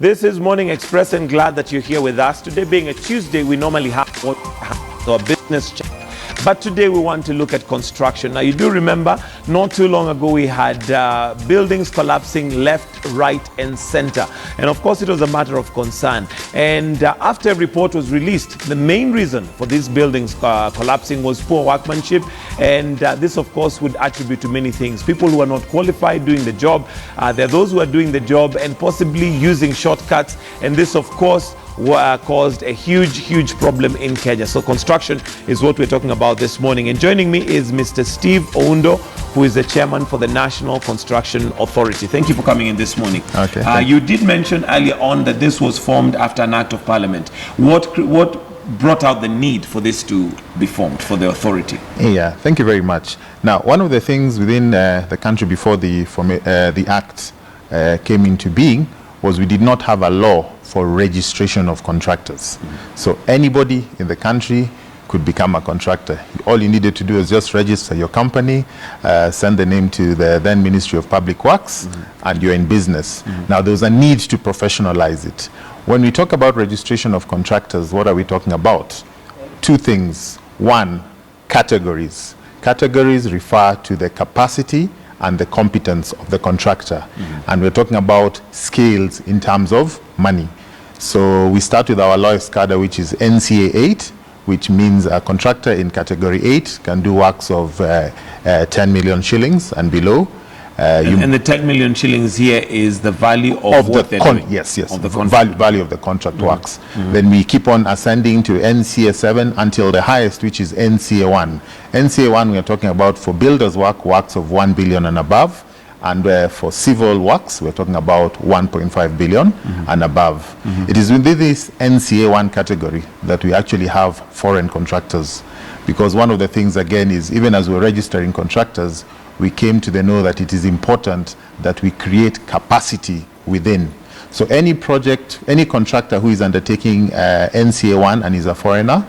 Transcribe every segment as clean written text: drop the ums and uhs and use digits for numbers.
This is Morning Express, and glad that you're here with us. Today being a Tuesday, we normally have our business check. But today we want to look at construction. Now, you do remember, not too long ago, we had buildings collapsing left, right, and center. And of course, it was a matter of concern. And after a report was released, the main reason for these buildings collapsing was poor workmanship. And this, of course, would attribute to many things. People who are not qualified doing the job. There are those who are doing the job and possibly using shortcuts. And this, of course, caused a huge problem in Kenya. So construction is what we're talking about this morning. And joining me is Mr. Steve Oundo, who is the chairman for the National Construction Authority. Thank you for coming in this morning. Okay. You did mention earlier on that this was formed after an act of parliament. What brought out the need for this to be formed for the authority? Yeah, thank you very much. Now, one of the things within the country before the act came into being was we did not have a law for registration of contractors. So anybody in the country could become a contractor. All you needed to do is just register your company, send the name to the then Ministry of Public Works, and you're in business. Now, there was a need to professionalize it. When we talk about registration of contractors, what are we talking about? Two things. One, categories. Categories refer to the capacity and the competence of the contractor. And we're talking about scales in terms of money. So we start with our lowest cadre, which is NCA 8, which means a contractor in category 8 can do works of 10 million shillings and below. And the 10 million shillings here is the value of what they're doing? Yes. Of the value of the contract works. Then we keep on ascending to NCA 7 until the highest, which is NCA 1. NCA 1, we are talking about for builders works of 1 billion and above. And for civil works, we're talking about 1.5 billion and above. It is within this NCA 1 category that we actually have foreign contractors. Because one of the things, again, is even as we're registering contractors, we came to the know that it is important that we create capacity within. So any project, any contractor who is undertaking NCA 1 and is a foreigner,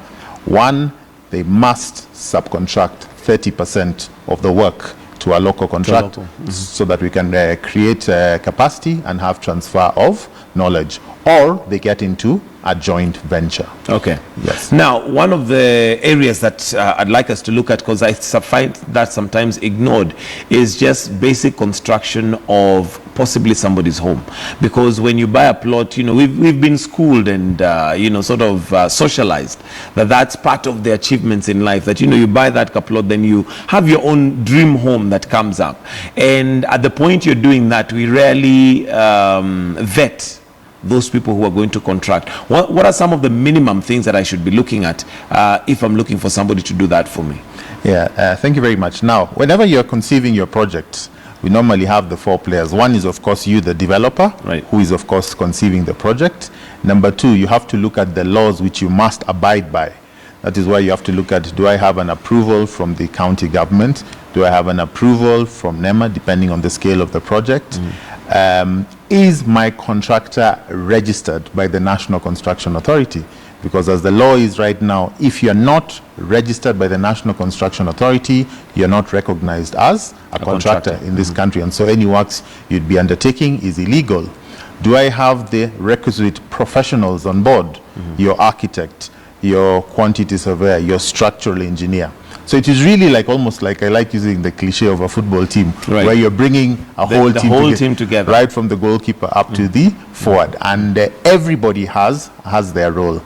one, they must subcontract 30% of the work to a local contractor so that we can create capacity and have transfer of knowledge, or they get into a joint venture. Okay. Yes. Now, one of the areas that I'd like us to look at, because I find that sometimes ignored, is just basic construction of possibly somebody's home. Because when you buy a plot, you know, we've been schooled and, you know, sort of socialized that that's part of the achievements in life, that, you know, you buy that plot, then you have your own dream home that comes up. And at the point you're doing that, we rarely vet those people who are going to contract. What are some of the minimum things that I should be looking at if I'm looking for somebody to do that for me? Yeah, thank you very much. Now, whenever you're conceiving your project, we normally have the four players. One is, of course, you, the developer, right, who is, of course, conceiving the project. Number two, you have to look at the laws which you must abide by. That is why you have to look at, do I have an approval from the county government? Do I have an approval from NEMA, depending on the scale of the project? Is my contractor registered by the National Construction Authority? Because as the law is right now, if you're not registered by the National Construction Authority, you're not recognized as a contractor in this country. And so any works you'd be undertaking is illegal. Do I have the requisite professionals on board? Your architect, your quantity surveyor, your structural engineer. So it is really like, almost like, I like using the cliche of a football team, right, where you're bringing a whole team together, right from the goalkeeper up to the forward, and everybody has their role.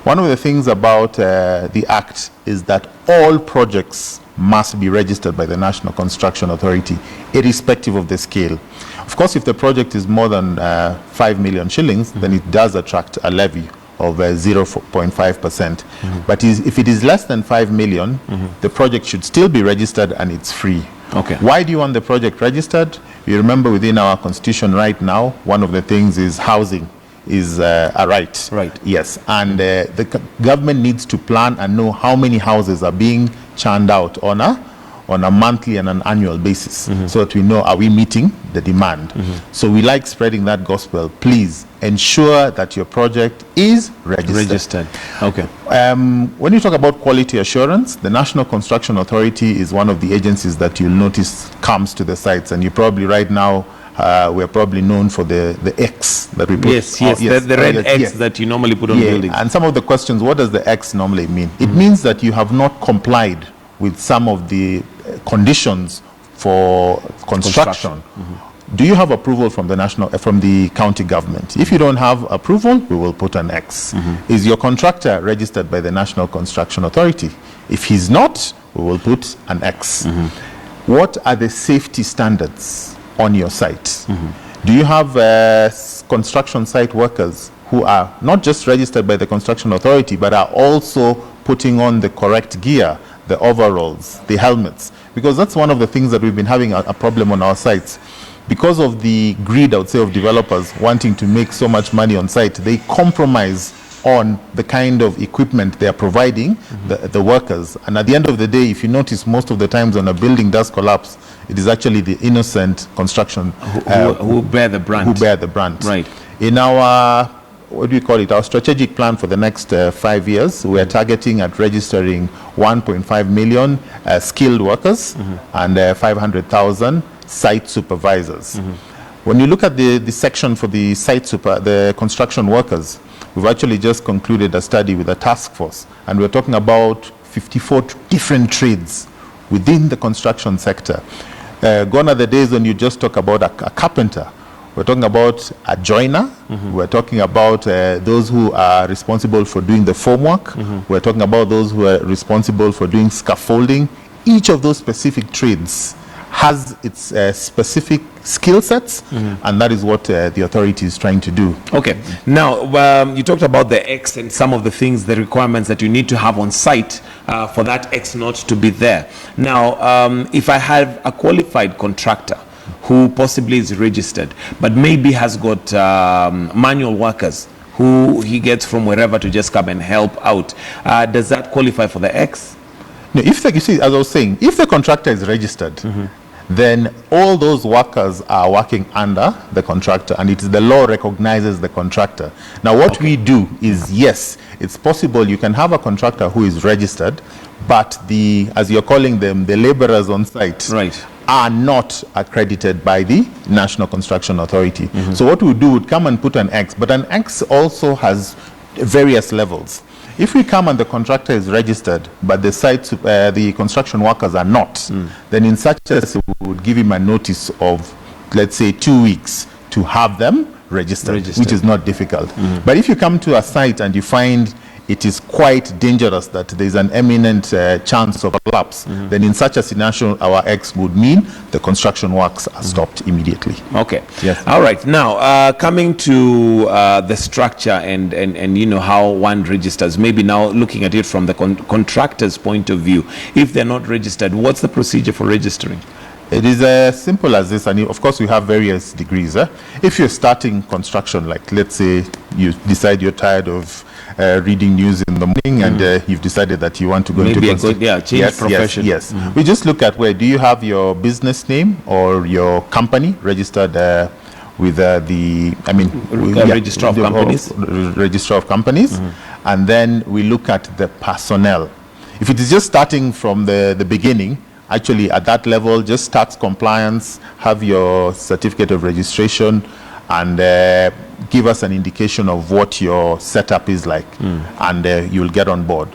One of the things about the Act is that all projects must be registered by the National Construction Authority, irrespective of the scale. Of course, if the project is more than 5 million shillings, then it does attract a levy of 0.5%. But if it is less than 5 million, the project should still be registered and it's free. Okay. Why do you want the project registered? You remember within our constitution right now, one of the things is housing is a right. Right. Yes. And the government needs to plan and know how many houses are being churned out on a monthly and an annual basis, so that we know, are we meeting the demand? So we like spreading that gospel. Please ensure that your project is registered. Okay. When you talk about quality assurance, the National Construction Authority is one of the agencies that you'll notice comes to the sites, and you probably right now we're probably known for the X that we put. Yes, the red X that you normally put on buildings. And some of the questions, what does the X normally mean? It means that you have not complied with some of the conditions for construction. Do you have approval from the county government? If you don't have approval, we will put an X. Is your contractor registered by the National Construction Authority? If he's not, we will put an X. What are the safety standards on your site? Do you have construction site workers who are not just registered by the Construction Authority, but are also putting on the correct gear, the overalls, the helmets? Because that's one of the things that we've been having a problem on our sites. Because of the greed, I would say, of developers wanting to make so much money on site, they compromise on the kind of equipment they are providing the workers. And at the end of the day, if you notice, most of the times when a building does collapse, it is actually the innocent construction who bear the brunt. Who bear the brunt. Right. In our, what do we call it, our strategic plan for the next 5 years, we are targeting at registering 1.5 million skilled workers and 500,000 site supervisors. When you look at the section for the the construction workers, we've actually just concluded a study with a task force, and we're talking about 54 different trades within the construction sector. Gone are the days when you just talk about a carpenter. We're talking about a joiner. We're talking about those who are responsible for doing the formwork. We're talking about those who are responsible for doing scaffolding. Each of those specific trades has its specific skill sets, and that is what the authority is trying to do. Okay. Now, you talked about the X and some of the things, the requirements that you need to have on site for that X not to be there. Now, if I have a qualified contractor who possibly is registered, but maybe has got manual workers who he gets from wherever to just come and help out, does that qualify for the X? No, you see, as I was saying, if the contractor is registered, then all those workers are working under the contractor, and it is the law recognizes the contractor. Now, what we do is, yes, it's possible you can have a contractor who is registered, but as you're calling them, the laborers on site are not accredited by the National Construction Authority. So what we do would come and put an X, but an X also has various levels. If we come and the contractor is registered, but the construction workers are not, then in such a case, we would give him a notice of, let's say, 2 weeks to have them registered. Which is not difficult. But if you come to a site and you find it is quite dangerous, that there is an imminent chance of collapse, then in such a scenario, our X would mean the construction works are stopped immediately. Okay. Yes. All right. Now, coming to the structure and you know how one registers, maybe now looking at it from the contractor's point of view, if they're not registered, what's the procedure for registering? It is as simple as this, and of course we have various degrees. If you're starting construction, like let's say you decide you're tired of reading news in the morning, and you've decided that you want to go into construction. Change profession. Yes. We just look at where do you have your business name or your company registered with Registrar of Companies. Registrar of Companies, and then we look at the personnel. If it is just starting from the beginning, actually at that level, just start compliance, have your certificate of registration, and give us an indication of what your setup is like, and you'll get on board.